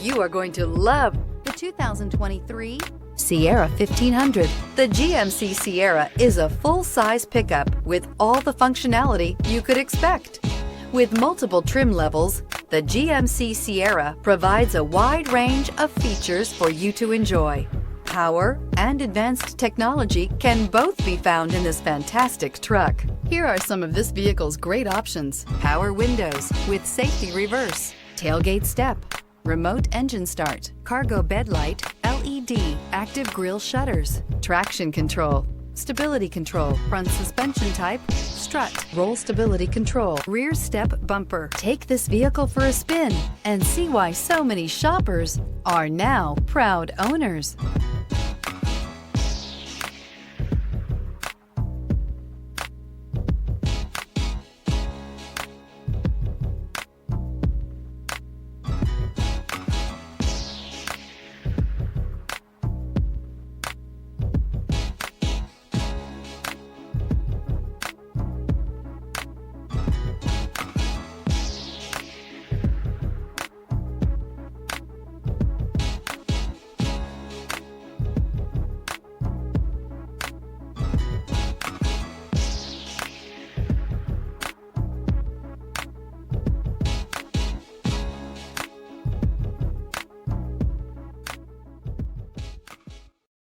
You are going to love the 2023 Sierra 1500. The GMC Sierra is a full-size pickup with all the functionality you could expect. With multiple trim levels, the GMC Sierra provides a wide range of features for you to enjoy. Power and advanced technology can both be found in this fantastic truck. Here are some of this vehicle's great options: power windows with safety reverse, tailgate step, remote engine start, cargo bed light, LED, active grille shutters, traction control, stability control, front suspension type, strut, roll stability control, rear step bumper. Take this vehicle for a spin and see why so many shoppers are now proud owners.